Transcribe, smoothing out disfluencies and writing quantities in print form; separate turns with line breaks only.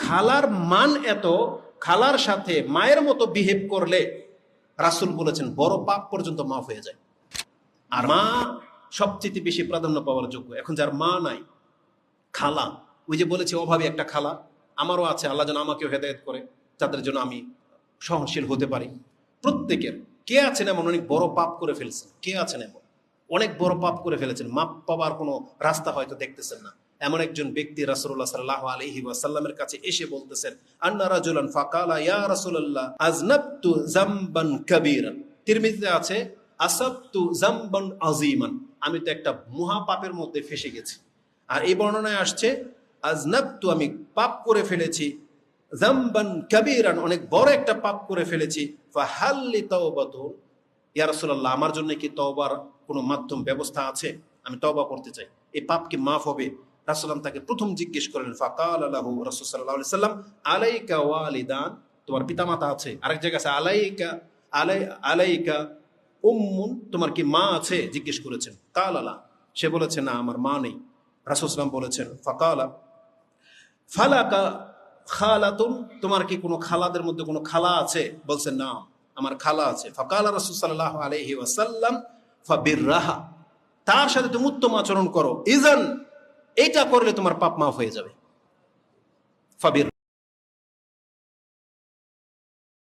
খালার মান এত, খালার সাথে মায়ের মতো বিহেভ করলে রাসূল বলেছেন বড় পাপ পর্যন্ত মাফ হয়ে যায়। আর মা সবচেয়ে বেশি প্রাধান্য পাওয়ার যোগ্য। এখন যার মা নাই, খালা, ওই যে বলেছে অভাবী একটা খালা আমারও আছে, আল্লাহ যেন আমাকেও হেদায়েত করে, যাদের জন্য আমি সহনশীল হতে পারি। প্রত্যেকের কে আছেন এমন অনেক বড় পাপ করে ফেলছেন, কে আছেন এমন অনেক বড় পাপ করে ফেলেছেন, মাপ পাওয়ার কোনো রাস্তা হয়তো দেখতেছেন না। এমন একজন ব্যক্তি রাসূলুল্লাহ সাল্লাল্লাহু আলাইহি ওয়াসাল্লামের কাছে এসে বলতেছেন, আন্না রাজুলান ফাকালা ইয়া রাসূলুল্লাহ আযনাবতু যামবান কাবীরান। তিরমিজিতে আছে আসাবতু যামবান আযীমান, আমি তো একটা মহা পাপের মধ্যে ফেসে গেছি। আর এই বর্ণনায় আসছে আযনাবতু, আমি পাপ করে ফেলেছি, যামবান কাবীরান, অনেক বড় একটা পাপ করে ফেলেছি, ফাহাল লি তাওবাতুন, ইয়া রাসূলুল্লাহ আমার জন্য কি তওবার কোনো মাধ্যম ব্যবস্থা আছে? আমি তওবা করতে চাই, এই পাপ কি মাফ হবে? রাসূলুল্লাহ তাকে প্রথম জিজ্ঞেস করলেন, ফাকালা লাহু, রাসূল সাল্লাল্লাহু আলাইহি সাল্লাম, আলাইকা ওয়ালিদান, তোমার পিতামাতা আছে? আরেক জায়গায় আছে আলাইকা আলাইকা উম্মুন, তোমার কি মা আছে? জিজ্ঞেস করেছেন। কালা লা, সে বলেছে না আমার মা নেই। রাসূল সাল্লাল্লাহু আলাইহি সাল্লাম বলেছেন, ফাকালা ফালাকা খালাতুন, তোমার কি কোনো খালাদের মধ্যে কোনো খালা আছে? বলছেন না আমার খালা আছে। ফাকালা রাসূল সাল্লাল্লাহু আলাইহি ওয়াসাল্লাম ফাবিররাহা, তার সাথে তুমি উত্তম আচরণ করো, ইজান এইটা করলে তোমার পাপ মাফ হয়ে যাবে। ফাবির